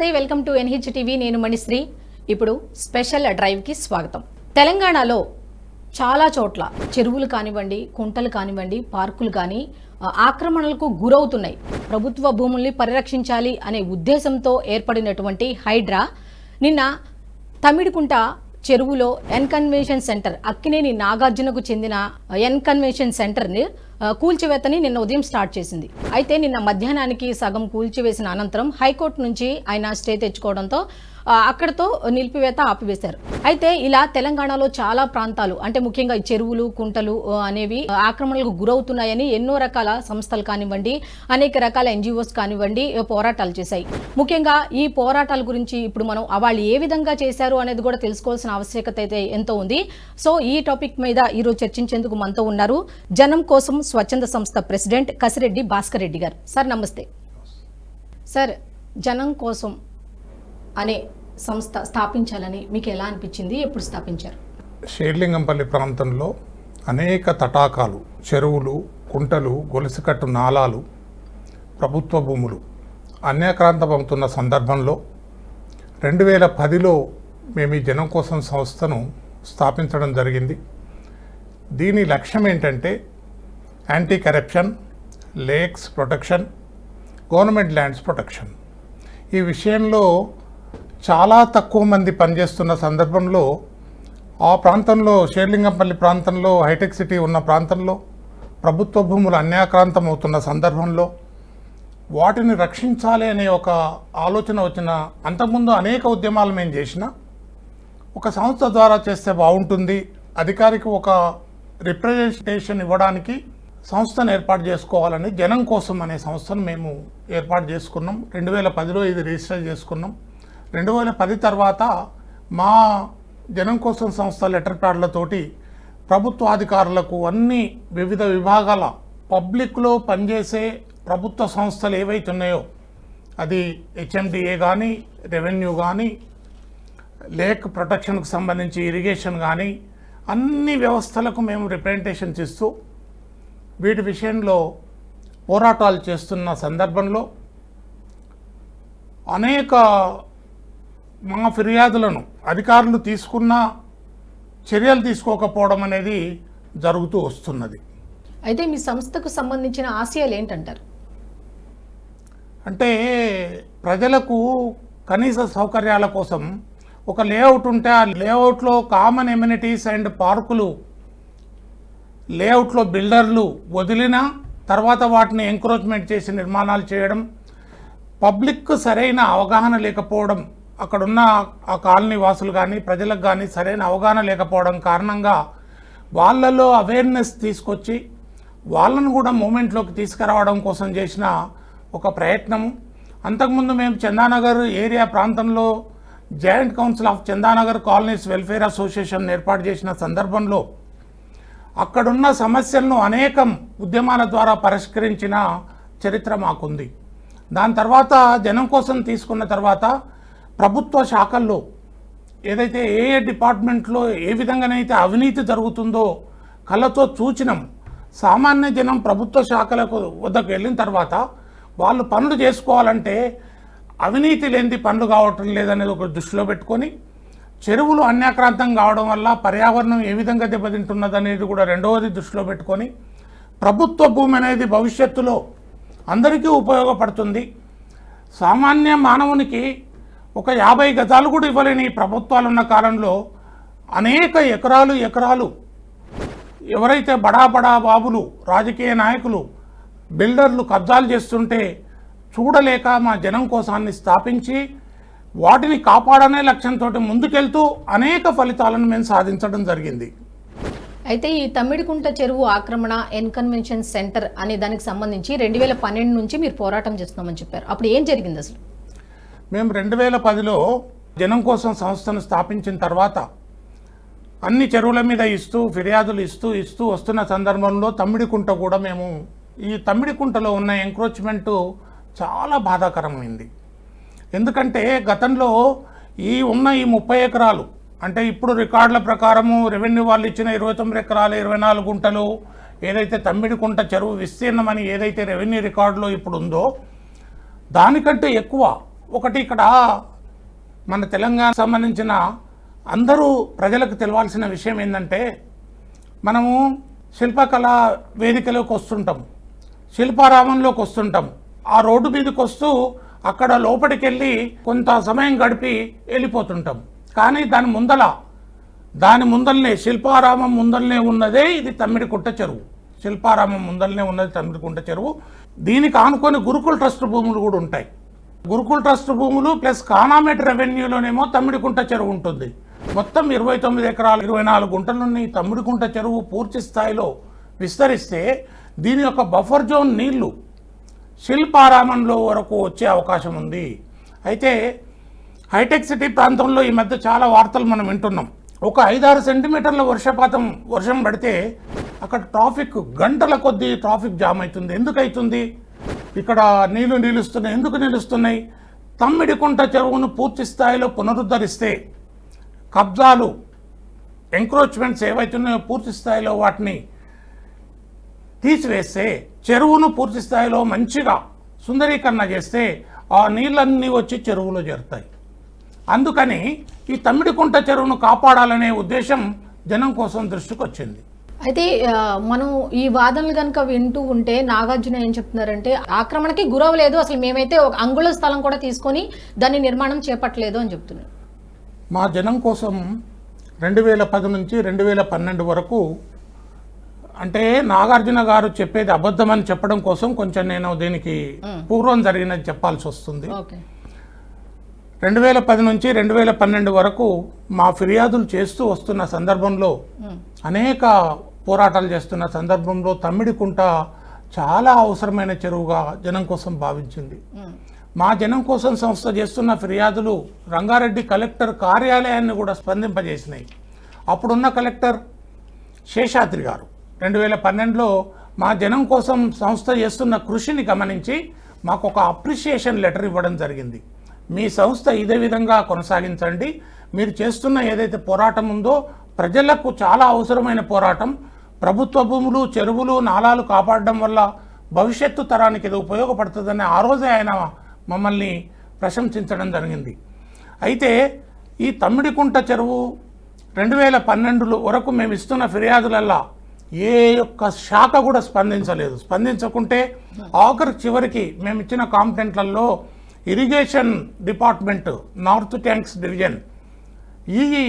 నమస్తే welcome to NH TV నేను మణిశ్రీ ఇప్పుడు స్పెషల్ డ్రైవ్ కి స్వాగతం తెలంగాణలో చాలా చోట్ల చెరువులు కానివ్వండి కుంటలు కానివ్వండి పార్కులు కానీ ఆక్రమణలకు గురవుతున్నాయి ప్రభుత్వ భూముల్ని పరిరక్షించాలి అనే ఉద్దేశంతో ఏర్పడినటువంటి హైడ్రా నిన్న తమిడికుంట చెరువులో ఎన్ కన్వెన్షన్ సెంటర్ అక్కినేని నాగార్జునకు చెందిన ఎన్ కన్వెన్షన్ సెంటర్ని కూల్చివేతని నిన్న ఉదయం స్టార్ట్ చేసింది. అయితే నిన్న మధ్యాహ్నానికి సగం కూల్చివేసిన అనంతరం హైకోర్టు నుంచి ఆయన స్టే తెచ్చుకోవడంతో అక్కడతో నిలిపివేత ఆపివేశారు. అయితే ఇలా తెలంగాణలో చాలా ప్రాంతాలు అంటే ముఖ్యంగా చెరువులు కుంటలు అనేవి ఆక్రమణలకు గురవుతున్నాయని ఎన్నో రకాల సంస్థలు కానివ్వండి అనేక రకాల ఎన్జిఓస్ కానివ్వండి పోరాటాలు చేశాయి. ముఖ్యంగా ఈ పోరాటాల గురించి ఇప్పుడు మనం వాళ్ళు ఏ విధంగా చేశారు అనేది కూడా తెలుసుకోవాల్సిన ఆవశ్యకత అయితే ఎంతో ఉంది. సో ఈ టాపిక్ మీద ఈరోజు చర్చించేందుకు మనతో ఉన్నారు జనం కోసం స్వచ్ఛంద సంస్థ ప్రెసిడెంట్ కసిరెడ్డి భాస్కర్ రెడ్డి గారు. సార్ నమస్తే. సార్ జనం కోసం అనే సంస్థ స్థాపించాలని మీకు ఎలా అనిపించింది, ఎప్పుడు స్థాపించారు? షేర్లింగంపల్లి ప్రాంతంలో అనేక తటాకాలు, చెరువులు, కుంటలు, గొలుసుకట్టు నాలాలు, ప్రభుత్వ భూములు అన్యాక్రాంతమవుతున్న సందర్భంలో 2010లో మేము ఈ జనం కోసం సంస్థను స్థాపించడం జరిగింది. దీని లక్ష్యం ఏంటంటే anti corruption, lakes protection, government lands protection. ఈ విషయంలో చాలా తక్కువ మంది పనిచేస్తున్న సందర్భంలో ఆ ప్రాంతంలో షేర్లింగంపల్లి ప్రాంతంలో హైటెక్ సిటీ ఉన్న ప్రాంతంలో ప్రభుత్వ భూములు అన్యాక్రాంతం అవుతున్న సందర్భంలో వాటిని రక్షించాలి అనే ఒక ఆలోచన వచ్చిన. అంతకుముందు అనేక ఉద్యమాలు మేము చేసిన ఒక సంస్థ ద్వారా చేస్తే బాగుంటుంది, అధికారికి ఒక రిప్రజెంటేషన్ ఇవ్వడానికి సంస్థను ఏర్పాటు చేసుకోవాలని జనం కోసం అనే సంస్థను మేము ఏర్పాటు చేసుకున్నాం. 2010లో ఇది రిజిస్టర్ చేసుకున్నాం. 2010 తర్వాత మా జనం కోసం సంస్థ లెటర్ ప్యాడ్లతోటి ప్రభుత్వాధికారులకు అన్ని వివిధ విభాగాల పబ్లిక్లో పనిచేసే ప్రభుత్వ సంస్థలు ఏవైతే ఉన్నాయో అది హెచ్ఎండిఏ కానీ, రెవెన్యూ కానీ, లేక్ ప్రొటెక్షన్కు సంబంధించి ఇరిగేషన్ కానీ అన్ని వ్యవస్థలకు మేము రిప్రజెంటేషన్స్ ఇస్తూ వీటి విషయంలో పోరాటాలు చేస్తున్న సందర్భంలో అనేక మా ఫిర్యాదులను అధికారులు తీసుకున్న చర్యలు తీసుకోకపోవడం అనేది జరుగుతూ వస్తున్నది. అయితే మీ సంస్థకు సంబంధించిన ఆశయాలు ఏంటంటారు? అంటే ప్రజలకు కనీస సౌకర్యాల కోసం ఒక లేఅవుట్ ఉంటే ఆ లేఅవుట్లో కామన్ ఎమ్యూనిటీస్ అండ్ పార్కులు లేఅవుట్లో బిల్డర్లు వదిలిన తర్వాత వాటిని ఎంక్రోచ్మెంట్ చేసి నిర్మాణాలు చేయడం, పబ్లిక్ సరైన అవగాహన లేకపోవడం, అక్కడున్న ఆ కాలనీ వాసులు కానీ ప్రజలకు కానీ సరైన అవగాహన లేకపోవడం కారణంగా వాళ్ళలో అవేర్నెస్ తీసుకొచ్చి వాళ్ళను కూడా మూమెంట్లోకి తీసుకురావడం కోసం చేసిన ఒక ప్రయత్నము. అంతకుముందు మేము చందానగర్ ఏరియా ప్రాంతంలో joint council of Chandanagar colonies welfare association ఏర్పాటు చేసిన సందర్భంలో అక్కడున్న సమస్యలను అనేకం ఉద్యమాల ద్వారా పరిష్కరించిన చరిత్ర మాకుంది. దాని తర్వాత జనం కోసం తీసుకున్న తర్వాత ప్రభుత్వ శాఖల్లో ఏదైతే ఏ డిపార్ట్మెంట్లో ఏ విధంగానైతే అవినీతి జరుగుతుందో కళ్ళతో చూచినాం. సామాన్య జనం ప్రభుత్వ శాఖలకు వద్దకు వెళ్ళిన తర్వాత వాళ్ళు పనులు చేసుకోవాలంటే అవినీతి లేనిది పనులు కావటం లేదనేది ఒక దృష్టిలో పెట్టుకొని, చెరువులు అన్యాక్రాంతం కావడం వల్ల పర్యావరణం ఏ విధంగా దెబ్బతింటున్నది అనేది కూడా రెండవది దృష్టిలో పెట్టుకొని, ప్రభుత్వ భూమి అనేది భవిష్యత్తులో అందరికీ ఉపయోగపడుతుంది. సామాన్య మానవునికి ఒక 50 గజాలు కూడా ఇవ్వలేని ప్రభుత్వాలు ఉన్న కాలంలో అనేక ఎకరాలు ఎవరైతే బడా బాబులు, రాజకీయ నాయకులు, బిల్డర్లు కబ్జాలు చేస్తుంటే చూడలేక మా జనం కోసాన్ని స్థాపించి వాటిని కాపాడనే లక్ష్యంతో ముందుకెళ్తూ అనేక ఫలితాలను మేము సాధించడం జరిగింది. అయితే ఈ తమ్మిడికుంట చెరువు ఆక్రమణ ఎన్ కన్వెన్షన్ సెంటర్ అనే దానికి సంబంధించి 2012 నుంచి మీరు పోరాటం చేస్తున్నామని చెప్పారు. అప్పుడు ఏం జరిగింది అసలు? మేము 2010లో జనం కోసం సంస్థను స్థాపించిన తర్వాత అన్ని చెరువుల మీద ఫిర్యాదులు ఇస్తూ వస్తున్న సందర్భంలో తమ్మిడికుంట కూడా మేము ఈ తమ్మిడికుంటలో ఉన్న ఎంక్రోచ్మెంటు చాలా బాధాకరమైంది. ఎందుకంటే గతంలో ఈ 30 ఎకరాలు అంటే ఇప్పుడు రికార్డుల ప్రకారము రెవెన్యూ వాళ్ళు ఇచ్చిన 29 ఎకరాలు 24 గుంటలు ఏదైతే తమ్మిడికుంట చెరువు విస్తీర్ణమని ఏదైతే రెవెన్యూ రికార్డులో ఇప్పుడు ఉందో దానికంటే ఎక్కువ ఒకటి ఇక్కడ మన తెలంగాణ సంబంధించిన అందరూ ప్రజలకు తెలవాల్సిన విషయం ఏంటంటే, మనము శిల్పకళా వేదికలోకి వస్తుంటాం, శిల్పారామంలోకి వస్తుంటాం, ఆ రోడ్డు మీదకి వస్తూ అక్కడ లోపలికి వెళ్ళి కొంత సమయం గడిపి వెళ్ళిపోతుంటాం. కానీ దాని ముందలనే శిల్పారామం ముందలనే ఉన్నదే ఇది తమ్మిడికుంట చెరువు. శిల్పారామం ముందలనే ఉన్నది తమ్మిడికుంట చెరువు. దీనికి ఆనుకొని గురుకుల ట్రస్ట్ భూములు కూడా ఉంటాయి. గురుకుల ట్రస్ట్ భూములు ప్లస్ కానామెట్ రెవెన్యూలోనేమో తమ్మిడికుంట చెరువు ఉంటుంది. మొత్తం 29 ఎకరాలు 24 గుంటలున్న ఈ తమ్మిడికుంట చెరువు పూర్తి స్థాయిలో విస్తరిస్తే దీని యొక్క బఫర్ జోన్ నీళ్లు శిల్పారామంలో వరకు వచ్చే అవకాశం ఉంది. అయితే హైటెక్ సిటీ ప్రాంతంలో ఈ మధ్య చాలా వార్తలు మనం వింటున్నాం. ఒక 5-6 సెంటీమీటర్ల వర్షం పడితే అక్కడ ట్రాఫిక్ గంటల కొద్దీ ట్రాఫిక్ జామ్ అవుతుంది. ఎందుకు అవుతుంది? ఇక్కడ నీళ్లు నిలుస్తున్నాయి. ఎందుకు నిలుస్తున్నాయి? తమ్మిడికుంట చెరువును పూర్తి స్థాయిలో పునరుద్ధరిస్తే, కబ్జాలు ఎంక్రోచ్మెంట్స్ ఏవైతున్నాయో పూర్తి స్థాయిలో వాటిని తీసివేస్తే, చెరువును పూర్తి స్థాయిలో మంచిగా సుందరీకరణ చేస్తే ఆ నీళ్ళన్నీ వచ్చి చెరువులో చేరుతాయి. అందుకని ఈ తమ్మిడికుంట చెరువును కాపాడాలనే ఉద్దేశం జనం కోసం దృష్టికి వచ్చింది. అయితే మనం ఈ వాదనలు కనుక వింటూ ఉంటే నాగార్జున ఏం చెప్తున్నారంటే, ఆక్రమణకి గురవలేదు, అసలు మేమైతే ఒక అంగుళ స్థలం కూడా తీసుకొని దాన్ని నిర్మాణం చేపట్టలేదు అని చెప్తున్నారు. మా జనం కోసం 2010 నుంచి 2012 వరకు, అంటే నాగార్జున గారు చెప్పేది అబద్ధమని చెప్పడం కోసం కొంచెం నేను దీనికి పూర్వం జరిగినది చెప్పాల్సి వస్తుంది. 2010 నుంచి 2012 వరకు మా ఫిర్యాదులు చేస్తూ వస్తున్న సందర్భంలో, అనేక పోరాటాలు చేస్తున్న సందర్భంలో తమ్మిడికుంట చాలా అవసరమైన చెరువుగా జనం కోసం భావించింది. మా జనం కోసం సంస్థ చేస్తున్న ఫిర్యాదులు రంగారెడ్డి కలెక్టర్ కార్యాలయాన్ని కూడా స్పందింపజేసినాయి. అప్పుడున్న కలెక్టర్ శేషాద్రి గారు 2012లో మా జనం కోసం సంస్థ చేస్తున్న కృషిని గమనించి మాకు ఒక అప్రిషియేషన్ లెటర్ ఇవ్వడం జరిగింది. మీ సంస్థ ఇదే విధంగా కొనసాగించండి, మీరు చేస్తున్న ఏదైతే పోరాటం ఉందో ప్రజలకు చాలా అవసరమైన పోరాటం, ప్రభుత్వ భూములు, చెరువులు, నాలాలు కాపాడడం వల్ల భవిష్యత్తు తరానికి ఇది ఉపయోగపడుతుందని ఆ రోజే ఆయన మమ్మల్ని ప్రశంసించడం జరిగింది. అయితే ఈ తమ్మిడికుంట చెరువు 2012 వరకు మేము ఇస్తున్న ఫిర్యాదులల్లా ఏ యొక్క శాఖ కూడా స్పందించలేదు. స్పందించకుంటే చివరికి మేము ఇచ్చిన కాంప్లైంట్లలో irrigation department north tanks division EE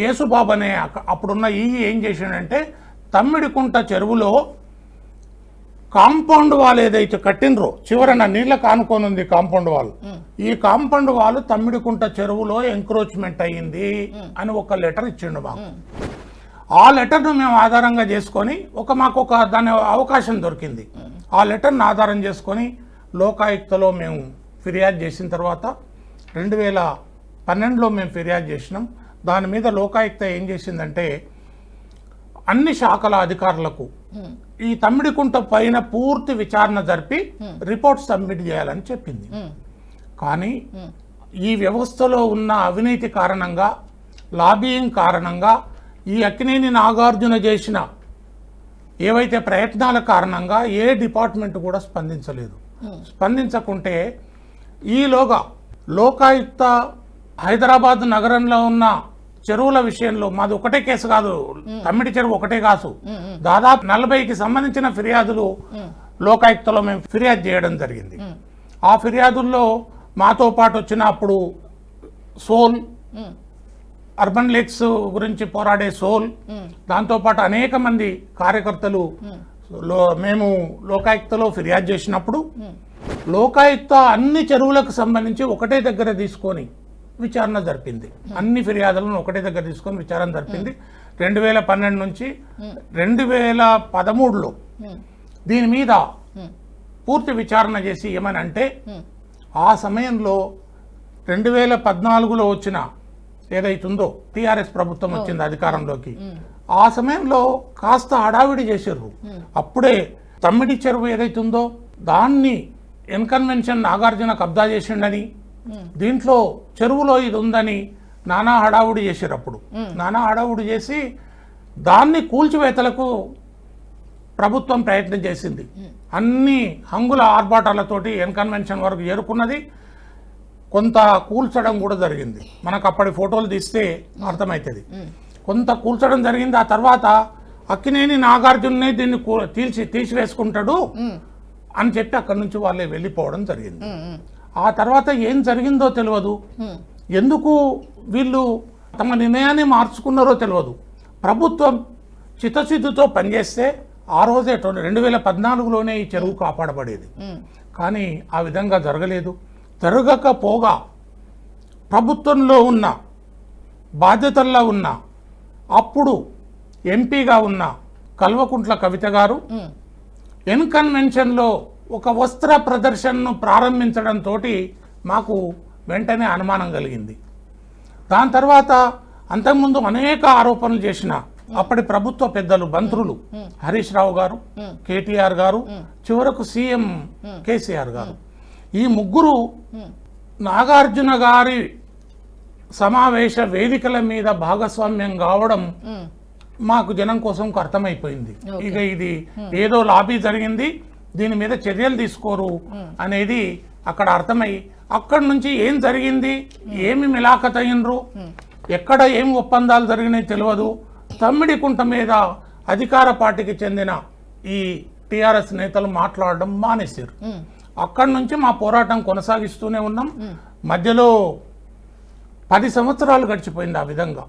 Yesubabu అనే అప్పుడున్న ఈఈ ఏం చేసిండంటే, తమ్మిడికుంట చెరువులో కాంపౌండ్ వాల్ ఏదైతే కట్టినరో చివరన నీళ్ళకు ఆనుకొని ఉంది కాంపౌండ్ వాల్, ఈ కాంపౌండ్ వాల్ తమ్మిడికుంట చెరువులో ఎంక్రోచ్మెంట్ అయ్యింది అని ఒక లెటర్ ఇచ్చిండు మాకు. ఆ లెటర్ను మేము ఆధారంగా చేసుకొని మాకు దాని అవకాశం దొరికింది. ఆ లెటర్ను ఆధారం చేసుకొని లోకాయుక్తలో మేము ఫిర్యాదు చేసిన తర్వాత 2012లో మేము ఫిర్యాదు చేసినాం. దాని మీద లోకాయుక్త ఏం చేసిందంటే, అన్ని శాఖల అధికారులకు ఈ తమ్మిడికుంట పైన పూర్తి విచారణ జరిపి రిపోర్ట్ సబ్మిట్ చేయాలని చెప్పింది. కానీ ఈ వ్యవస్థలో ఉన్న అవినీతి కారణంగా, లాబియింగ్ కారణంగా, ఈ అక్కినేని నాగార్జున చేసిన ఏవైతే ప్రయత్నాల కారణంగా ఏ డిపార్ట్మెంట్ కూడా స్పందించలేదు. స్పందించకుంటే ఈలోగా లోకాయుక్త హైదరాబాద్ నగరంలో ఉన్న చెరువుల విషయంలో, మాది ఒకటే కేసు కాదు, తమ్మిడి చెరువు ఒకటే కాదు, దాదాపు 40కి సంబంధించిన ఫిర్యాదులు లోకాయుక్తలో మేము ఫిర్యాదు చేయడం జరిగింది. ఆ ఫిర్యాదుల్లో మాతో పాటు వచ్చిన అప్పుడు సోల్, అర్బన్ లేక్స్ గురించి పోరాడే సోల్, దాంతోపాటు అనేక మంది కార్యకర్తలు మేము లోకాయుక్తలో ఫిర్యాదు చేసినప్పుడు లోకాయుక్త అన్ని చెరువులకు సంబంధించి ఒకటే దగ్గర తీసుకొని విచారణ జరిపింది. అన్ని ఫిర్యాదులను ఒకటే దగ్గర తీసుకొని విచారణ జరిపింది. 2012 నుంచి 2013లో దీని మీద పూర్తి విచారణ చేసి ఏమని అంటే, ఆ సమయంలో 2014లో వచ్చిన ఏదైతుందో టీఆర్ఎస్ ప్రభుత్వం వచ్చింది అధికారంలోకి, ఆ సమయంలో కాస్త హడావిడి చేశారు. అప్పుడే తమ్మిడి చెరువు ఏదైతుందో దాన్ని ఎన్కన్వెన్షన్ నాగార్జున కబ్జా చేసిండని, దీంట్లో చెరువులో ఇది ఉందని నానా హడావుడి చేశారు. అప్పుడు నానా హడావుడి చేసి దాన్ని కూల్చివేతలకు ప్రభుత్వం ప్రయత్నం చేసింది. అన్ని హంగుల ఆర్భాటాలతోటి ఎన్కన్వెన్షన్ వరకు చేరుకున్నది. కొంత కూల్చడం కూడా జరిగింది. మనకు అప్పటి ఫోటోలు తీస్తే అర్థమవుతుంది. కొంత కూల్చడం జరిగింది. ఆ తర్వాత అక్కినేని నాగార్జునే దీన్ని తీసివేసుకుంటాడు అని చెప్పి అక్కడి నుంచి వాళ్ళే వెళ్ళిపోవడం జరిగింది. ఆ తర్వాత ఏం జరిగిందో తెలియదు, ఎందుకు వీళ్ళు తమ నిర్ణయాన్ని మార్చుకున్నారో తెలియదు. ప్రభుత్వం చిత్తశుద్ధితో పనిచేస్తే ఆ రోజే 2014లోనే ఈ చెరువు కాపాడబడేది. కానీ ఆ విధంగా జరగలేదు. జరగకపోగా ప్రభుత్వంలో ఉన్న బాధ్యతల్లో ఉన్న అప్పుడు ఎంపీగా ఉన్న కల్వకుంట్ల కవిత గారు ఎన్ కన్వెన్షన్లో ఒక వస్త్ర ప్రదర్శనను ప్రారంభించడంతో మాకు వెంటనే అనుమానం కలిగింది. దాని తర్వాత అంతకుముందు అనేక ఆరోపణలు చేసిన అప్పటి ప్రభుత్వ పెద్దలు మంత్రులు హరీష్ రావు గారు, కేటీఆర్ గారు, చివరకు సీఎం కేసీఆర్ గారు, ఈ ముగ్గురు నాగార్జున గారి సమావేశ వేదికల మీద భాగస్వామ్యం కావడం మాకు జనం కోసం అర్థమైపోయింది. ఇక ఇది ఏదో లాబీ జరిగింది, దీని మీద చర్యలు తీసుకోరు అనేది అక్కడ అర్థమై అక్కడి నుంచి ఏం జరిగింది, ఏమి మిలాఖత్ అయినరు, ఎక్కడ ఏం ఒప్పందాలు జరిగినాయి తెలియదు. తమ్మిడికుంట మీద అధికార పార్టీకి చెందిన ఈ టిఆర్ఎస్ నేతలు మాట్లాడడం మానేశారు. అక్కడి నుంచి మా పోరాటం కొనసాగిస్తూనే ఉన్నాం. మధ్యలో 10 సంవత్సరాలు గడిచిపోయింది ఆ విధంగా.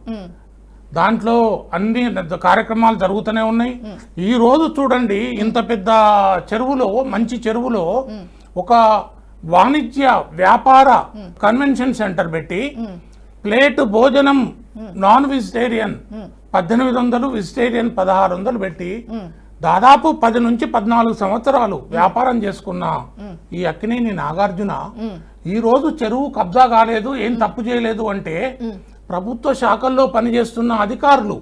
దాంట్లో అన్ని కార్యక్రమాలు జరుగుతూనే ఉన్నాయి. ఈ రోజు చూడండి, ఇంత పెద్ద చెరువులో, మంచి చెరువులో ఒక వాణిజ్య వ్యాపార కన్వెన్షన్ సెంటర్ పెట్టి ప్లేట్ భోజనం నాన్ వెజిటేరియన్ 1800, వెజిటేరియన్ 1600 పెట్టి దాదాపు 10 నుంచి 14 సంవత్సరాలు వ్యాపారం చేసుకున్న ఈ అక్కినేని నాగార్జున ఈ రోజు చెరువు కబ్జా కాలేదు, ఏం తప్పు చేయలేదు అంటే ప్రభుత్వ శాఖల్లో పనిచేస్తున్న అధికారులు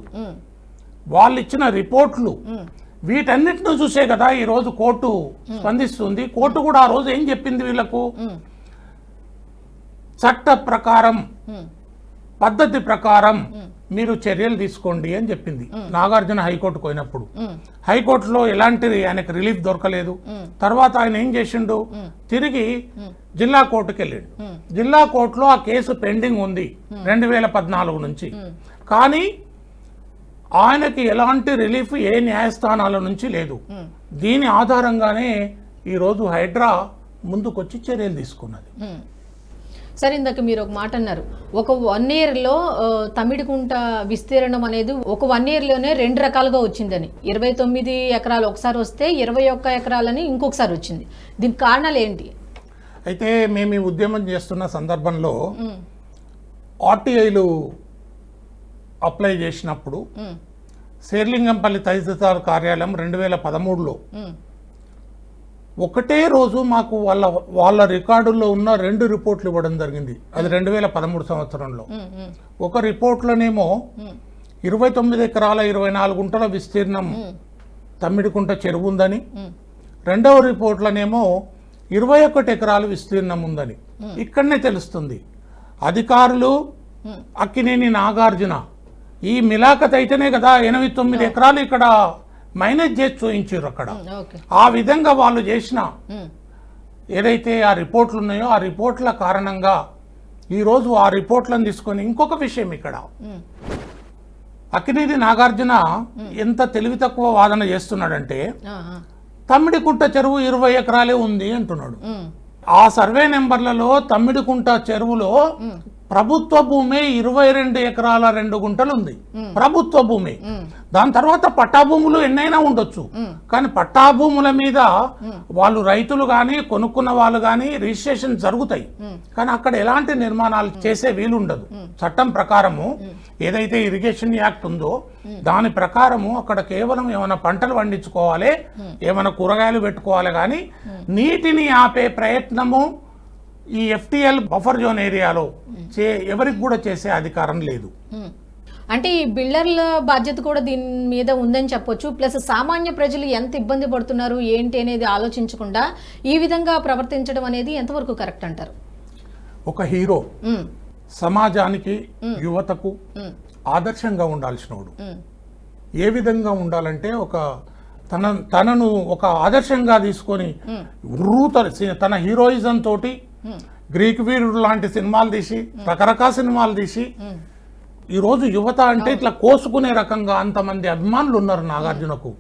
వాళ్ళు ఇచ్చిన రిపోర్ట్లు వీటన్నిటిని చూసే కదా ఈ రోజు కోర్టు స్పందిస్తుంది. కోర్టు కూడా ఆ రోజు ఏం చెప్పింది, వీళ్లకు చట్ట ప్రకారం పద్ధతి ప్రకారం మీరు చర్యలు తీసుకోండి అని చెప్పింది. నాగార్జున హైకోర్టుకు పోయినప్పుడు హైకోర్టులో ఎలాంటి ఆయనకు రిలీఫ్ దొరకలేదు. తర్వాత ఆయన ఏం చేసిండు, తిరిగి జిల్లా కోర్టుకు వెళ్ళిండు. జిల్లా కోర్టులో ఆ కేసు పెండింగ్ ఉంది 2014 నుంచి. కానీ ఆయనకి ఎలాంటి రిలీఫ్ ఏ న్యాయస్థానాల నుంచి లేదు. దీని ఆధారంగానే ఈరోజు హైడ్రా ముందుకొచ్చి చర్యలు తీసుకున్నది. సరే, ఇందాక మీరు ఒక మాట అన్నారు, ఒక 1 yearలో తమ్మిడికుంట విస్తీర్ణం అనేది ఒక 1 yearలోనే 2 రకాలుగా వచ్చిందని. 29 ఎకరాలు ఒకసారి వస్తే 21 ఎకరాలని ఇంకొకసారి వచ్చింది. దీనికి కారణాలు ఏంటి? అయితే మేము ఈ ఉద్యమం చేస్తున్న సందర్భంలో ఆర్టీఐలు అప్లై చేసినప్పుడు శేర్లింగంపల్లి తహసీల్దార్ కార్యాలయం 2013లో ఒకటే రోజు మాకు వాళ్ళ రికార్డుల్లో ఉన్న 2 రిపోర్ట్లు ఇవ్వడం జరిగింది. అది 2013 సంవత్సరంలో. ఒక రిపోర్ట్లోనేమో 29 ఎకరాల 24 గుంటల విస్తీర్ణం తమ్మిడికుంట చెరువు ఉందని, రెండవ రిపోర్ట్లోనేమో 21 ఎకరాల విస్తీర్ణం ఉందని. ఇక్కడనే తెలుస్తుంది అధికారులు అక్కినేని నాగార్జున ఈ మిలాఖత్ అయితేనే కదా 89 ఎకరాలు ఇక్కడ మైనస్ చేసి చూయించారు. అక్కడ ఆ విధంగా వాళ్ళు చేసిన ఏదైతే ఆ రిపోర్ట్లు ఉన్నాయో ఆ రిపోర్ట్ల కారణంగా ఈరోజు ఆ రిపోర్ట్లను తీసుకొని ఇంకొక విషయం, ఇక్కడ అక్కినేని నాగార్జున ఎంత తెలివి తక్కువ వాదన చేస్తున్నాడంటే తమ్మిడికుంట చెరువు 20 ఎకరాలే ఉంది అంటున్నాడు. ఆ సర్వే నెంబర్లలో తమ్మిడికుంట చెరువులో ప్రభుత్వ భూమి 22 ఎకరాల 2 గుంటలు ఉంది, ప్రభుత్వ భూమి. దాని తర్వాత పట్టా భూములు ఎన్నైనా ఉండొచ్చు, కానీ పట్టా భూముల మీద వాళ్ళు రైతులు కానీ కొనుక్కున్న వాళ్ళు కానీ రిజిస్ట్రేషన్ జరుగుతాయి. కానీ అక్కడ ఎలాంటి నిర్మాణాలు చేసే వీలుండదు. చట్టం ప్రకారము ఏదైతే ఇరిగేషన్ యాక్ట్ ఉందో దాని ప్రకారము అక్కడ కేవలం ఏమైనా పంటలు పండించుకోవాలి, ఏమైనా కూరగాయలు పెట్టుకోవాలి, కానీ నీటిని ఆపే ప్రయత్నము ఈ ఎఫ్టీఎల్ బఫర్ జోన్ ఏరియాలో ఎవరికి కూడా చేసే అధికారం లేదు. అంటే ఈ బిల్డర్ల బాధ్యత కూడా దీని మీద ఉందని చెప్పొచ్చు. ప్లస్ సామాన్య ప్రజలు ఎంత ఇబ్బంది పడుతున్నారు ఏంటి అనేది ఆలోచించకుండా ఈ విధంగా ప్రవర్తించడం అనేది ఎంతవరకు కరెక్ట్ అంటారు? ఒక హీరో సమాజానికి యువతకు ఆదర్శంగా ఉండాల్సినోడు. ఏ విధంగా ఉండాలంటే తనను ఒక ఆదర్శంగా తీసుకొని తన హీరోయిజం తోటి గ్రీక్ వీరుడు లాంటి సినిమాలు తీసి రకరకాల సినిమాలు తీసి ఈరోజు యువత అంటే ఇట్లా కోసుకునే రకంగా అంతమంది అభిమానులు ఉన్నారు నాగార్జునకు.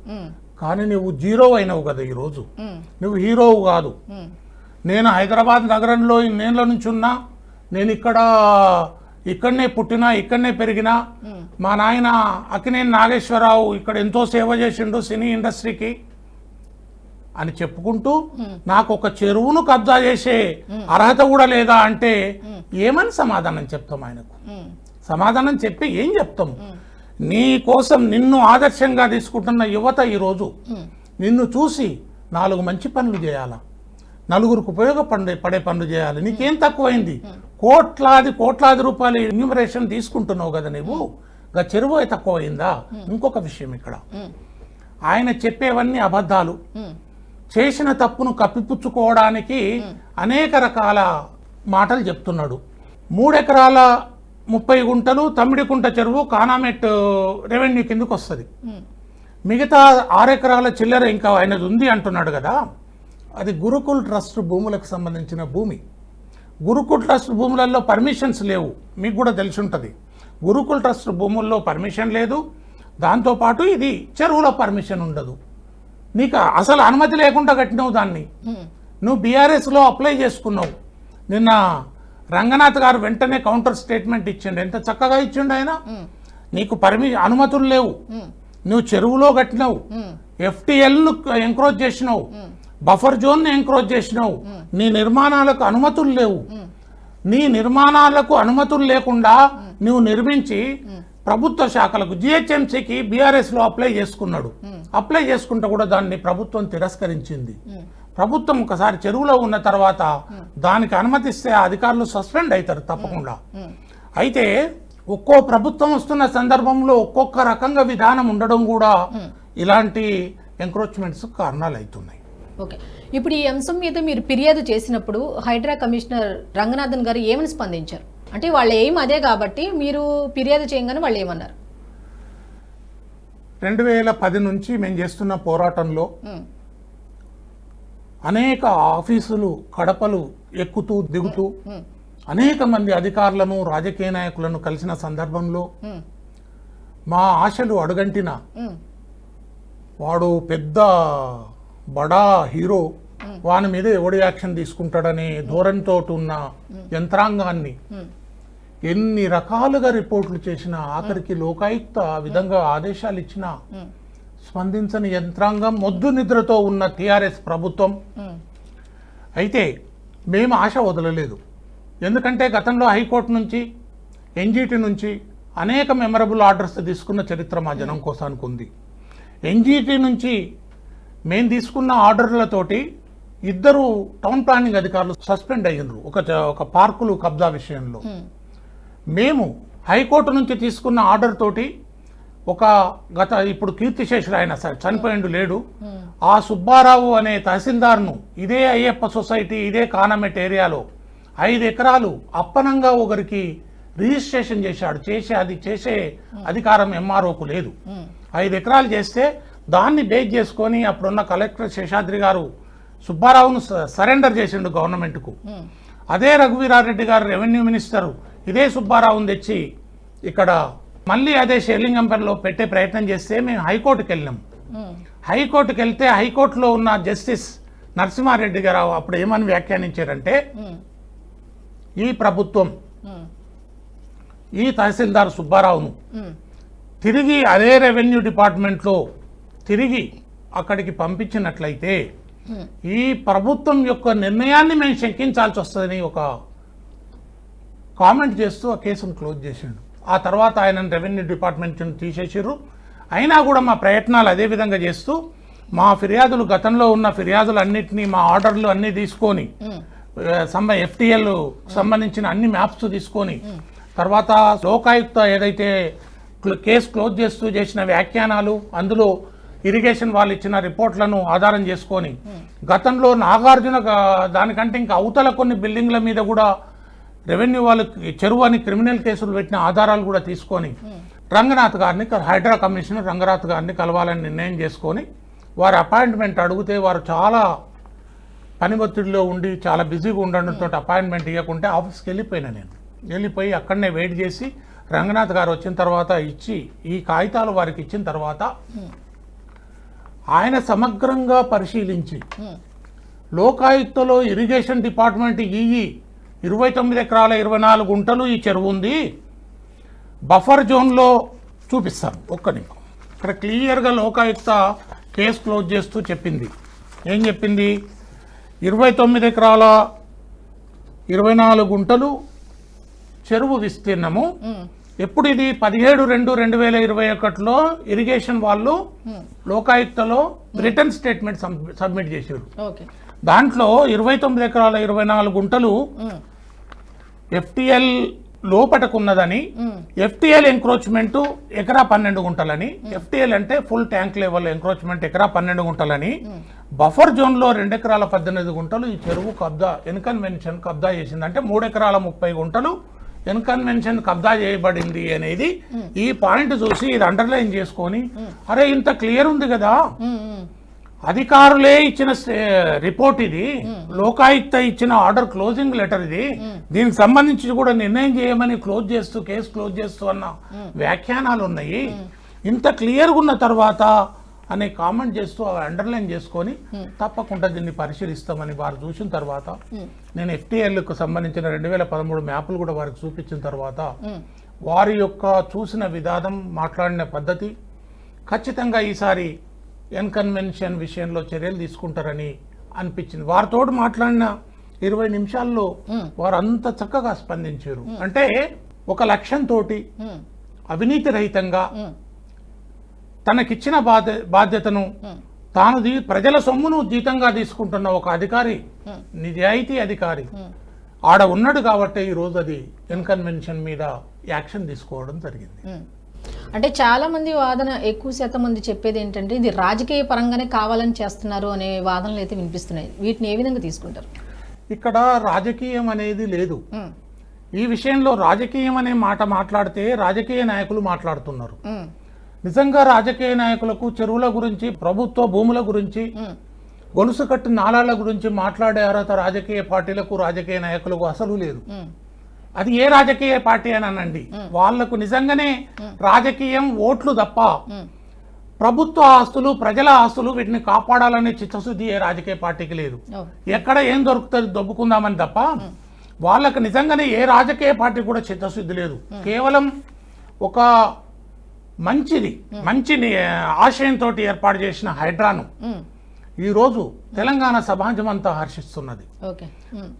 కానీ నువ్వు జీరో అయినవు కదా ఈరోజు, నువ్వు హీరోవు కాదు. నేను హైదరాబాద్ నగరంలో ఇన్నేళ్ల నుంచి ఉన్నా, నేను ఇక్కడనే పుట్టినా, ఇక్కడనే పెరిగినా. మా నాయన అక్కినేని నాగేశ్వరరావు ఇక్కడ ఎంతో సేవ చేసిండు సినీ ఇండస్ట్రీకి అని చెప్పుకుంటూ నాకు ఒక చెరువును కబ్జా చేసే అర్హత కూడా లేదా అంటే ఏమని సమాధానం చెప్తాం ఆయనకు? సమాధానం చెప్పి ఏం చెప్తాం? నీ కోసం నిన్ను ఆదర్శంగా తీసుకుంటున్న యువత ఈరోజు నిన్ను చూసి 4 మంచి పనులు చేయాలా, నలుగురికి ఉపయోగపడే పనులు చేయాలి. నీకేం తక్కువైంది? కోట్లాది రూపాయలు ఇన్యూమరేషన్ తీసుకుంటున్నావు కదా నువ్వు, గా చెరువు తక్కువైందా? ఇంకొక విషయం ఇక్కడ, ఆయన చెప్పేవన్నీ అబద్ధాలు. చేసిన తప్పును కప్పిపుచ్చుకోవడానికి అనేక రకాల మాటలు చెప్తున్నాడు. 3 ఎకరాల 30 గుంటలు తమ్మిడికుంట చెరువు కానామెట్ రెవెన్యూ కిందకు వస్తుంది. మిగతా 6 ఎకరాల చిల్లర ఇంకా ఆయనది ఉంది అంటున్నాడు కదా, అది గురుకుల్ ట్రస్ట్ భూములకు సంబంధించిన భూమి. గురుకుల్ ట్రస్ట్ భూములలో పర్మిషన్స్ లేవు, మీకు కూడా తెలిసి ఉంటుంది. గురుకుల్ ట్రస్ట్ భూముల్లో పర్మిషన్ లేదు, దాంతోపాటు ఇది చెరువులో పర్మిషన్ ఉండదు. నీకు అసలు అనుమతి లేకుండా కట్టినావు దాన్ని. నువ్వు బీఆర్ఎస్లో అప్లై చేసుకున్నావు. నిన్న రంగనాథ్ గారు వెంటనే కౌంటర్ స్టేట్మెంట్ ఇచ్చిండు. ఎంత చక్కగా ఇచ్చిండు ఆయన. నీకు అనుమతులు లేవు, నువ్వు చెరువులో కట్టినావు, FTLను ఎంక్రోచ్ చేసినావు, బఫర్ జోన్ను ఎంక్రోచ్ చేసినావు, నీ నిర్మాణాలకు అనుమతులు లేవు. నీ నిర్మాణాలకు అనుమతులు లేకుండా నువ్వు నిర్మించి ప్రభుత్వ శాఖలకు GHMCకి బీఆర్ఎస్లో అప్లై చేసుకున్నాడు. అప్లై చేసుకుంటే కూడా దాన్ని ప్రభుత్వం తిరస్కరించింది. ప్రభుత్వం ఒకసారి చెరువులో ఉన్న తర్వాత దానికి అనుమతిస్తే ఆ అధికారులు సస్పెండ్ అవుతారు తప్పకుండా. అయితే ఒక్కో ప్రభుత్వం వస్తున్న సందర్భంలో ఒక్కొక్క రకంగా విధానం ఉండడం కూడా ఇలాంటి ఎంక్రోచ్మెంట్స్ కారణాలు అవుతున్నాయి. ఓకే, ఇప్పుడు ఈ అంశం మీద మీరు ఫిర్యాదు చేసినప్పుడు హైడ్రా కమిషనర్ రంగనాథన్ గారు ఏమని స్పందించారు? అంటే వాళ్ళ ఏం అదే కాబట్టి మీరు ఫిర్యాదు చేయగానే వాళ్ళు ఏమన్నారు? 2010 నుంచి మేము చేస్తున్న పోరాటంలో అనేక ఆఫీసులు కడపలు ఎక్కుతూ దిగుతూ అనేక మంది అధికారులను రాజకీయ నాయకులను కలిసిన సందర్భంలో మా ఆశలు అడుగంటిన వాడు పెద్ద బడా హీరో, వాని మీద ఎవడు యాక్షన్ తీసుకుంటాడనే ధోరణితో ఉన్న యంత్రాంగాన్ని ఎన్ని రకాలుగా రిపోర్ట్లు చేసినా, ఆఖరికి లోకాయుక్త ఆ విధంగా ఆదేశాలు ఇచ్చినా స్పందించని యంత్రాంగం, మొద్దు నిద్రతో ఉన్న టీఆర్ఎస్ ప్రభుత్వం. అయితే మేము ఆశ వదలలేదు. ఎందుకంటే గతంలో హైకోర్టు నుంచి, NGT నుంచి అనేక మెమరబుల్ ఆర్డర్స్ తీసుకున్న చరిత్ర మా జనం కోసానికి ఉంది. NGT నుంచి మేము తీసుకున్న ఆర్డర్లతోటి 2 టౌన్ ప్లానింగ్ అధికారులు సస్పెండ్ అయ్యిండ్రు ఒక పార్కులు కబ్జా విషయంలో. మేము హైకోర్టు నుంచి తీసుకున్న ఆర్డర్ తోటి ఇప్పుడు కీర్తిశేషుడు ఆయన చనిపోయిండు లేడు, ఆ సుబ్బారావు అనే తహసీల్దార్ను ఇదే అయ్యప్ప సొసైటీ ఇదే కానమెట్ ఏరియాలో 5 ఎకరాలు అప్పనంగా ఒకరికి రిజిస్ట్రేషన్ చేశాడు. అది చేసే అధికారం MROకు లేదు. 5 ఎకరాలు చేస్తే దాన్ని బేస్ చేసుకొని అప్పుడున్న కలెక్టర్ శేషాద్రి గారు సుబ్బారావును సరెండర్ చేసిండు గవర్నమెంట్కు. అదే రఘువీరారెడ్డి గారు రెవెన్యూ మినిస్టరు ఇదే సుబ్బారావును తెచ్చి ఇక్కడ మళ్ళీ అదే షేర్లింగంపల్లిలో పెట్టే ప్రయత్నం చేస్తే మేము హైకోర్టుకి వెళ్ళాం. హైకోర్టుకి వెళ్తే హైకోర్టులో ఉన్న జస్టిస్ నరసింహారెడ్డి గారు అప్పుడు ఏమని వ్యాఖ్యానించారంటే, ఈ ప్రభుత్వం ఈ తహసీల్దార్ సుబ్బారావును తిరిగి అదే రెవెన్యూ డిపార్ట్మెంట్లో తిరిగి అక్కడికి పంపించినట్లయితే ఈ ప్రభుత్వం యొక్క నిర్ణయాన్ని మేము శంకించాల్సి వస్తుందని ఒక కామెంట్ చేస్తూ ఆ కేసును క్లోజ్ చేసిండు. ఆ తర్వాత ఆయన రెవెన్యూ డిపార్ట్మెంట్ తీసేసారు. అయినా కూడా మా ప్రయత్నాలు అదే విధంగా చేస్తూ మా ఫిర్యాదులు, గతంలో ఉన్న ఫిర్యాదులు అన్నింటినీ, మా ఆర్డర్లు అన్నీ తీసుకొని FTL సంబంధించిన అన్ని మ్యాప్స్ తీసుకొని తర్వాత లోకాయుక్త ఏదైతే కేసు క్లోజ్ చేస్తూ చేసిన వ్యాఖ్యానాలు, అందులో ఇరిగేషన్ వాళ్ళు ఇచ్చిన రిపోర్ట్లను ఆధారం చేసుకొని గతంలో నాగార్జున దానికంటే ఇంకా అవతల కొన్ని బిల్డింగ్ల మీద కూడా రెవెన్యూ వాళ్ళు చెరువు అని క్రిమినల్ కేసులు పెట్టిన ఆధారాలు కూడా తీసుకొని రంగనాథ్ గారిని, హైడ్రా కమిషనర్ రంగనాథ్ గారిని కలవాలని నిర్ణయం చేసుకొని వారి అపాయింట్మెంట్ అడిగితే వారు చాలా పని ఒత్తిడిలో ఉండి చాలా బిజీగా ఉండడంతో అపాయింట్మెంట్ ఇవ్వకుంటే ఆఫీస్కి వెళ్ళిపోయినా నేను. వెళ్ళిపోయి అక్కడనే వెయిట్ చేసి రంగనాథ్ గారు వచ్చిన తర్వాత ఇచ్చి ఈ కాగితాలు వారికి ఇచ్చిన తర్వాత ఆయన సమగ్రంగా పరిశీలించి లోకాయుక్తలో ఇరిగేషన్ డిపార్ట్మెంట్ 29 ఎకరాల 24 గుంటలు ఈ చెరువు ఉంది, బఫర్ జోన్లో చూపిస్తాను ఒక్క నిమిషం. ఇక్కడ క్లియర్గా లోకాయుక్త కేసు క్లోజ్ చేస్తూ చెప్పింది. ఏం చెప్పింది? 29 ఎకరాల 24 గుంటలు చెరువు విస్తీర్ణము. ఎప్పుడు ఇది 17/2/2021లో ఇరిగేషన్ వాళ్ళు లోకాయుక్తలో రిటర్న్ స్టేట్మెంట్ సబ్మిట్ చేశారు. దాంట్లో 29 ఎకరాల 24 గుంటలు FTL లోపటకున్నదని, FTL ఎంక్రోచ్మెంట్ ఎకరా 12 గుంటలని, FTL అంటే ఫుల్ ట్యాంక్ లెవెల్ ఎంక్రోచ్మెంట్ ఎకరా 12 గుంటలని, బఫర్ జోన్లో 2 ఎకరాల 18 గుంటలు ఈ చెరువు కబ్జా ఎన్కన్వెన్షన్ కబ్జా చేసింది. అంటే 3 ఎకరాల 30 గుంటలు ఎన్కన్వెన్షన్ కబ్జా చేయబడింది అనేది ఈ పాయింట్ చూసి ఇది అండర్లైన్ చేసుకొని, అరే ఇంత క్లియర్ ఉంది కదా, అధికారులే ఇచ్చిన రిపోర్ట్ ఇది, లోకాయుక్త ఇచ్చిన ఆర్డర్ క్లోజింగ్ లెటర్ ఇది, దీనికి సంబంధించి కూడా నిర్ణయం చేయమని కేసు క్లోజ్ చేస్తూ అన్న వ్యాఖ్యానాలు ఉన్నాయి. ఇంత క్లియర్గా ఉన్న తర్వాత అనే కామెంట్ చేస్తూ అండర్లైన్ చేసుకొని తప్పకుండా దీన్ని పరిశీలిస్తామని వారు చూసిన తర్వాత నేను FTLకు సంబంధించిన 2013 మ్యాపులు కూడా వారికి చూపించిన తర్వాత వారి యొక్క చూసిన విధానం, మాట్లాడిన పద్ధతి ఖచ్చితంగా ఈసారి ఎన్కన్వెన్షన్ విషయంలో చర్యలు తీసుకుంటారని అనిపించింది. వారితో మాట్లాడిన 20 నిమిషాల్లో వారు అంత చక్కగా స్పందించారు. అంటే ఒక లక్ష్యంతో అవినీతి రహితంగా తనకిచ్చిన బాధ్యతను తాను ప్రజల సొమ్మును జీతంగా తీసుకుంటున్న ఒక అధికారి, నిజాయితీ అధికారి ఆడ ఉన్నాడు కాబట్టి ఈరోజు అది ఎన్కన్వెన్షన్ మీద యాక్షన్ తీసుకోవడం జరిగింది. అంటే చాలా మంది వాదన, ఎక్కువ శాతం మంది చెప్పేది ఏంటంటే ఇది రాజకీయ పరంగానే కావాలని చేస్తున్నారు అనే వాదనలు అయితే వినిపిస్తున్నాయి. వీటిని ఏ విధంగా తీసుకుంటారు? ఇక్కడ రాజకీయం అనేది లేదు. ఈ విషయంలో రాజకీయం అనే మాట మాట్లాడితే రాజకీయ నాయకులు మాట్లాడుతున్నారు. నిజంగా రాజకీయ నాయకులకు చెరువుల గురించి, ప్రభుత్వ భూముల గురించి, గొలుసు కట్టు నాళాల గురించి మాట్లాడే అర్హత రాజకీయ పార్టీలకు, రాజకీయ నాయకులకు అసలు లేదు. అది ఏ రాజకీయ పార్టీ అని అనండి, వాళ్లకు నిజంగానే రాజకీయం ఓట్లు తప్ప ప్రభుత్వ ఆస్తులు, ప్రజల ఆస్తులు వీటిని కాపాడాలనే చిత్తశుద్ధి ఏ రాజకీయ పార్టీకి లేదు. ఎక్కడ ఏం దొరుకుతుంది దొబ్బుకుందామని తప్ప వాళ్ళకు నిజంగానే ఏ రాజకీయ పార్టీ కూడా చిత్తశుద్ధి లేదు. కేవలం ఒక మంచి ఆశయంతో ఏర్పాటు చేసిన హైడ్రాను ఈరోజు తెలంగాణ సమాజం అంతా హర్షిస్తున్నది.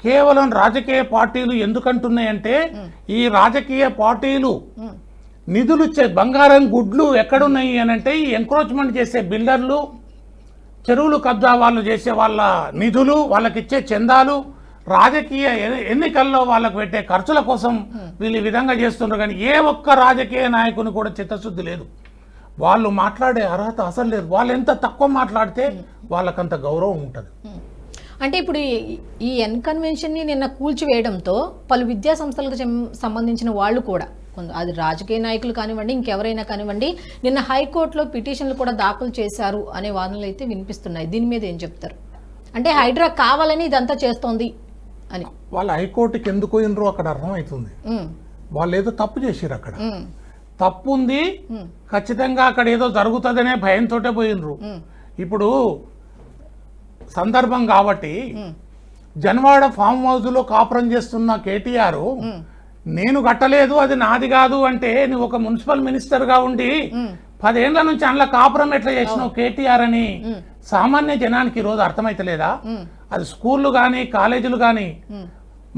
కేవలం రాజకీయ పార్టీలు ఎందుకంటున్నాయంటే ఈ రాజకీయ పార్టీలు నిధులు బంగారం గుడ్లు ఎక్కడున్నాయి అని అంటే ఈ ఎంక్రోచ్మెంట్ చేసే బిల్డర్లు, చెరువులు కబ్జా వాళ్ళు చేసే వాళ్ళ నిధులు, వాళ్ళకిచ్చే చందాలు, రాజకీయ ఎన్నికల్లో వాళ్ళకు పెట్టే ఖర్చుల కోసం వీళ్ళు ఈ విధంగా చేస్తున్నారు. కానీ ఏ ఒక్క రాజకీయ నాయకుని కూడా చిత్తశుద్ధి లేదు. వాళ్ళు మాట్లాడే అర్హత అసలు లేదు. వాళ్ళు ఎంత తక్కువ మాట్లాడితే వాళ్ళకంత గౌరవం ఉంటుంది. అంటే ఇప్పుడు ఈ ఎన్కన్వెన్షన్ని నిన్న కూల్చివేయడంతో పలు విద్యా సంస్థలకు సంబంధించిన వాళ్ళు కూడా, అది రాజకీయ నాయకులు కానివ్వండి, ఇంకెవరైనా కానివ్వండి, నిన్న హైకోర్టులో పిటిషన్లు కూడా దాఖలు చేశారు అనే వాదనలు అయితే వినిపిస్తున్నాయి. దీని మీద ఏం చెప్తారు? అంటే హైడ్రా కావాలని ఇదంతా చేస్తోంది అని. వాళ్ళు హైకోర్టుకి ఎందుకు పోయినరో అక్కడ అర్థమవుతుంది. వాళ్ళు ఏదో తప్పు చేసిరు, అక్కడ తప్పు ఉంది, ఖచ్చితంగా అక్కడ ఏదో జరుగుతుందనే భయంతో పోయినరు. ఇప్పుడు సందర్భం కాబట్టి జన్వాడ ఫామ్ హౌస్లో కాపురం చేస్తున్న కేటీఆర్ నేను కట్టలేదు, అది నాది కాదు అంటే నువ్వు ఒక మున్సిపల్ మినిస్టర్గా ఉండి 10 ఏళ్ల నుంచి అందులో కాపురం ఎట్లా చేసినావు కేటీఆర్ అని సామాన్య జనానికి ఈరోజు అర్థమైతలేదా? అది స్కూళ్ళు కానీ కాలేజీలు కానీ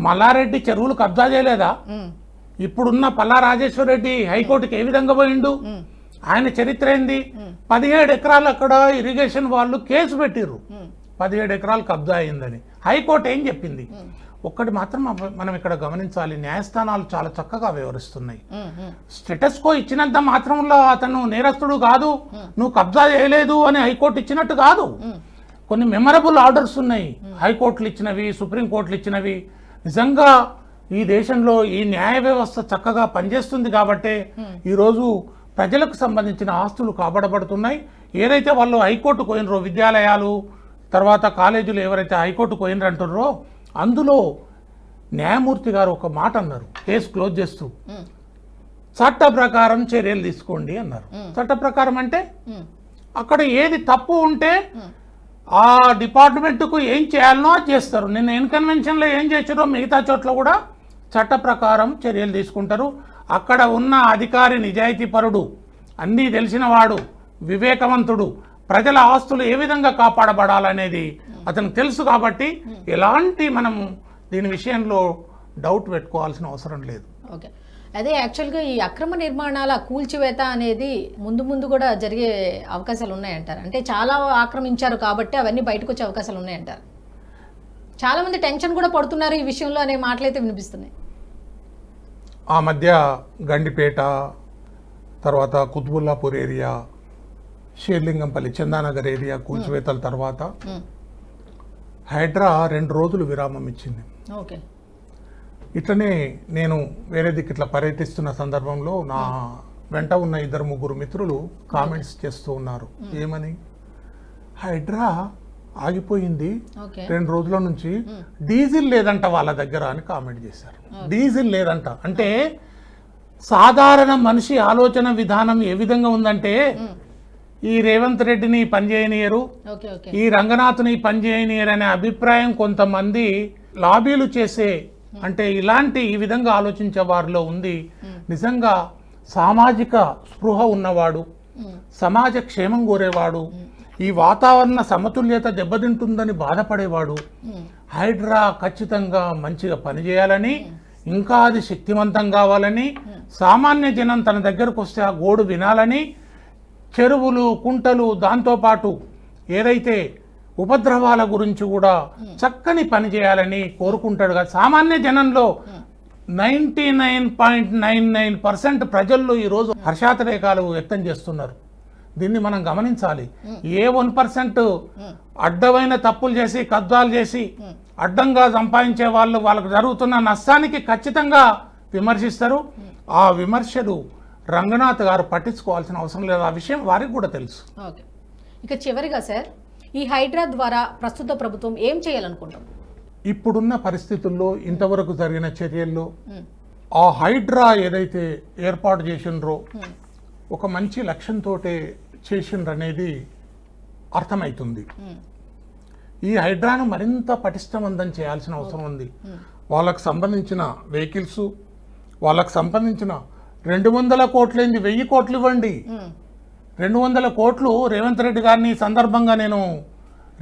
మల్లారెడ్డి చెరువులు కబ్జా చేయలేదా? ఇప్పుడున్న పల్లా రాజేశ్వర రెడ్డి హైకోర్టుకి ఏ విధంగా పోయిండు? ఆయన చరిత్ర ఏంది? 17 ఎకరాలు అక్కడ ఇరిగేషన్ వాళ్ళు కేసు పెట్టిర్రు, 17 ఎకరాలు కబ్జా అయిందని. హైకోర్టు ఏం చెప్పింది? ఒక్కటి మాత్రం మనం ఇక్కడ గమనించాలి, న్యాయస్థానాలు చాలా చక్కగా వ్యవహరిస్తున్నాయి. స్టేటస్ కో ఇచ్చినంత మాత్రంలో అతను నేరస్తుడు కాదు, నువ్వు కబ్జా చేయలేదు అని హైకోర్టు ఇచ్చినట్టు కాదు. కొన్ని మెమరబుల్ ఆర్డర్స్ ఉన్నాయి, హైకోర్టులు ఇచ్చినవి, సుప్రీంకోర్టులు ఇచ్చినవి. నిజంగా ఈ దేశంలో ఈ న్యాయ వ్యవస్థ చక్కగా పనిచేస్తుంది కాబట్టే ఈరోజు ప్రజలకు సంబంధించిన ఆస్తులు కాపాడబడుతున్నాయి. ఏదైతే వాళ్ళు హైకోర్టు పోయినరో విద్యాలయాలు, తర్వాత కాలేజీలు ఎవరైతే హైకోర్టుకు పోయినరంటున్నారో అందులో న్యాయమూర్తి గారు ఒక మాట అన్నారు, కేసు క్లోజ్ చేస్తూ, చట్ట ప్రకారం చర్యలు తీసుకోండి అన్నారు. చట్ట ప్రకారం అంటే అక్కడ ఏది తప్పు ఉంటే ఆ డిపార్ట్మెంట్కు ఏం చేయాలనో అది చేస్తారు. నిన్న ఇన్కన్వెన్షన్లో ఏం చేశారో మిగతా చోట్ల కూడా చట్ట ప్రకారం చర్యలు తీసుకుంటారు. అక్కడ ఉన్న అధికారి నిజాయితీపరుడు, అన్నీ తెలిసినవాడు, వివేకవంతుడు, ప్రజల ఆస్తులు ఏ విధంగా కాపాడబడాలనేది అతనికి తెలుసు. కాబట్టి ఎలాంటి మనము దీని విషయంలో డౌట్ పెట్టుకోవాల్సిన అవసరం లేదు. ఓకే, అదే యాక్చువల్గా ఈ అక్రమ నిర్మాణాల కూల్చివేత అనేది ముందు ముందు కూడా జరిగే అవకాశాలు ఉన్నాయంటారు. అంటే చాలా ఆక్రమించారు కాబట్టి అవన్నీ బయటకు వచ్చే అవకాశాలు ఉన్నాయంటారు. చాలా మంది టెన్షన్ కూడా పడుతున్నారు ఈ విషయంలో అనే మాటలైతే వినిపిస్తున్నాయి. ఆ మధ్య గండిపేట, తర్వాత కుత్బుల్లాపూర్ ఏరియా, షేర్లింగంపల్లి, చందానగర్ ఏరియా కూల్చివేతల తర్వాత హైడ్రా 2 రోజులు విరామం ఇచ్చింది. ఓకే, ఇట్లనే నేను వేరే దిక్కు ఇట్లా పర్యటిస్తున్న సందర్భంలో నా వెంట ఉన్న 2-3 మిత్రులు కామెంట్స్ చేస్తూ ఉన్నారు. ఏమని? హైడ్రా ఆగిపోయింది 2 రోజుల నుంచి, డీజిల్ లేదంట వాళ్ళ దగ్గర అని కామెంట్ చేశారు. డీజిల్ లేదంట అంటే సాధారణ మనిషి ఆలోచన విధానం ఏ విధంగా ఉందంటే, ఈ రేవంత్ రెడ్డిని పనిచేయనియరు, ఈ రంగనాథ్ని పనిచేయనియరు అనే అభిప్రాయం కొంతమంది లాబీలు చేసే, అంటే ఇలాంటి ఈ విధంగా ఆలోచించే వారిలో ఉంది. నిజంగా సామాజిక స్పృహ ఉన్నవాడు, సమాజ క్షేమం కోరేవాడు, ఈ వాతావరణ సమతుల్యత దెబ్బతింటుందని బాధపడేవాడు హైడ్రా ఖచ్చితంగా మంచిగా పనిచేయాలని, ఇంకా అది శక్తివంతం కావాలని, సామాన్య జనం తన దగ్గరకు వస్తే ఆ గోడు వినాలని, చెరువులు, కుంటలు, దాంతోపాటు ఏదైతే ఉపద్రవాల గురించి కూడా చక్కని పని చేయాలని కోరుకుంటాడు కదా. సామాన్య జనంలో 99.99% ప్రజల్లో ఈరోజు హర్షాతిరేకాలు వ్యక్తం చేస్తున్నారు. దీన్ని మనం గమనించాలి. ఏ 1% అడ్డమైన తప్పులు చేసి, కబ్జాలు చేసి అడ్డంగా సంపాదించే వాళ్ళకు జరుగుతున్న నష్టానికి ఖచ్చితంగా విమర్శిస్తారు. ఆ విమర్శలు రంగనాథ్ గారు పట్టించుకోవాల్సిన అవసరం లేదు. ఆ విషయం వారికి కూడా తెలుసు. ఓకే, ఇక చివరిగా సార్, ఈ హైడ్రా ద్వారా ప్రస్తుత ప్రభుత్వం ఏం చేయాలనుకుంటాం? ఇప్పుడున్న పరిస్థితుల్లో ఇంతవరకు జరిగిన చర్యల్లో ఆ హైడ్రా ఏదైతే ఏర్పాటు చేసిండ్రో ఒక మంచి లక్ష్యంతో చేసిండ్రనేది అర్థమవుతుంది. ఈ హైడ్రాను మరింత పటిష్టవంతం చేయాల్సిన అవసరం ఉంది. వాళ్ళకు సంబంధించిన వెహికల్స్, వాళ్ళకు సంబంధించిన 200 కోట్లేంది 1000 కోట్లు ఇవ్వండి. 200 కోట్లు రేవంత్ రెడ్డి గారిని సందర్భంగా నేను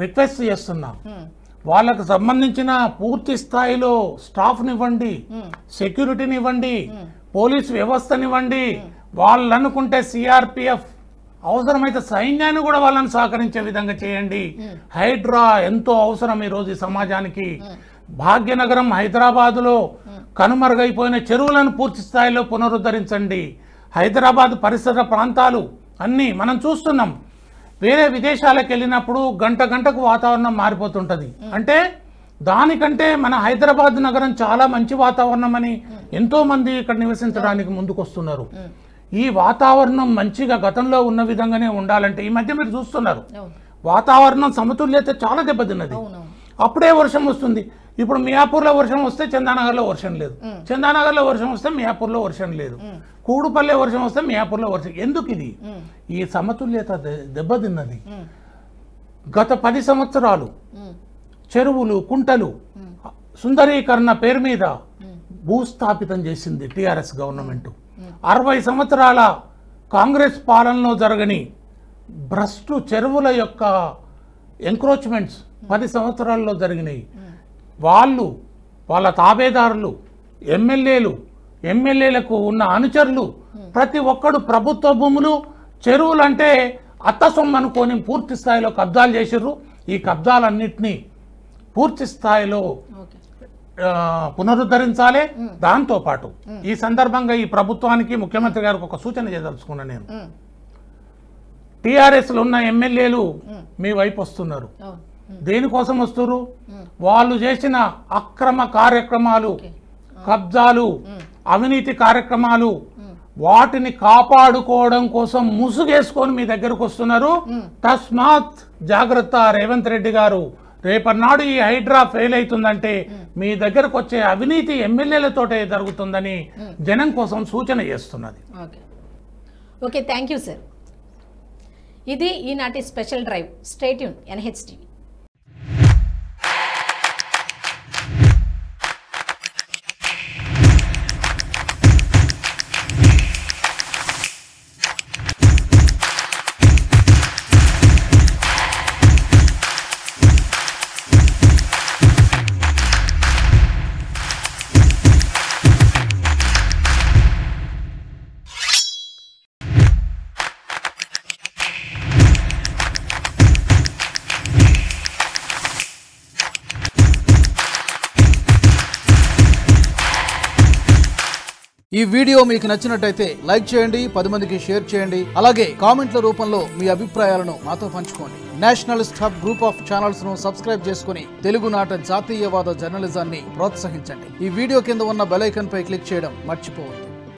రిక్వెస్ట్ చేస్తున్నా. వాళ్ళకు సంబంధించిన పూర్తి స్థాయిలో స్టాఫ్నివ్వండి, సెక్యూరిటీనివ్వండి, పోలీస్ వ్యవస్థనివ్వండి. వాళ్ళు అనుకుంటే సిఆర్పిఎఫ్, అవసరమైతే సైన్యాన్ని కూడా వాళ్ళని సహకరించే విధంగా చేయండి. హైడ్రా ఎంతో అవసరం ఈరోజు ఈ సమాజానికి. భాగ్యనగరం హైదరాబాదులో కనుమరుగైపోయిన చెరువులను పూర్తి స్థాయిలో పునరుద్ధరించండి. హైదరాబాద్ పరిసర ప్రాంతాలు అన్నీ మనం చూస్తున్నాం. వేరే విదేశాలకు వెళ్ళినప్పుడు గంటకు వాతావరణం మారిపోతుంటుంది. అంటే దానికంటే మన హైదరాబాద్ నగరం చాలా మంచి వాతావరణం అని ఎంతో మంది ఇక్కడ నివసించడానికి ముందుకు వస్తున్నారు. ఈ వాతావరణం మంచిగా గతంలో ఉన్న విధంగానే ఉండాలంటే ఈ మధ్య మీరు చూస్తున్నారు వాతావరణం సమతుల్యత చాలా దెబ్బతిన్నది. అప్పుడే వర్షం వస్తుంది. ఇప్పుడు మియాపూర్లో వర్షం వస్తే చందానగర్లో వర్షం లేదు, చందానగర్లో వర్షం వస్తే మియాపూర్లో వర్షం లేదు, కూడుపల్లె వర్షం వస్తే మియాపూర్లో వర్షం. ఎందుకు ఇది? ఈ సమతుల్యత దెబ్బతిన్నది. గత 10 సంవత్సరాలు చెరువులు, కుంటలు సుందరీకరణ పేరు మీద భూస్థాపితం చేసింది టిఆర్ఎస్ గవర్నమెంట్. 60 సంవత్సరాల కాంగ్రెస్ పాలనలో జరగని భ్రష్టు చెరువుల యొక్క ఎంక్రోచ్మెంట్స్ 10 సంవత్సరాల్లో జరిగినాయి. వాళ్ళ తాబేదారులు, ఎమ్మెల్యేలకు ఉన్న అనుచరులు ప్రతి ఒక్కడు ప్రభుత్వ భూములు, చెరువులు అంటే అత్త సొమ్ము అనుకొని పూర్తి స్థాయిలో కబ్జాలు చేసిర్రు. ఈ కబ్జాలన్నింటినీ పూర్తి స్థాయిలో పునరుద్ధరించాలి. దాంతోపాటు ఈ సందర్భంగా ఈ ప్రభుత్వానికి, ముఖ్యమంత్రి గారికి ఒక సూచన చేయదలుచుకున్నా. నేను టీఆర్ఎస్లో ఉన్న ఎమ్మెల్యేలు మీ వైపు వస్తున్నారు. దేనికోసం వస్తున్నారు? వాళ్ళు చేసిన అక్రమ కార్యక్రమాలు, కబ్జాలు, అవినీతి కార్యక్రమాలు, వాటిని కాపాడుకోవడం కోసం ముసుగేసుకొని మీ దగ్గరకు వస్తున్నారు. తస్మాత్ జాగ్రత్త రేవంత్ రెడ్డి గారు, రేపన్నాడు ఈ హైడ్రా ఫెయిల్ అవుతుందంటే మీ దగ్గరకు వచ్చే అవినీతి ఎమ్మెల్యేలతోటే జరుగుతుందని జనం కోసం సూచన చేస్తున్నది. Okay, thank you sir. ఇది ఈనాటి special drive. Stay tune NHTV. ఈ వీడియో మీకు నచ్చినట్టయితే లైక్ చేయండి, 10 మందికి షేర్ చేయండి. అలాగే కామెంట్ల రూపంలో మీ అభిప్రాయాలను మాతో పంచుకోండి. Nationalist hub group of channels ను సబ్స్క్రైబ్ చేసుకుని తెలుగునాట జాతీయవాద జర్నలిజాన్ని ప్రోత్సహించండి. ఈ వీడియో కింద ఉన్న బెల్ ఐకాన్ పై క్లిక్ చేయడం మర్చిపోవద్దు.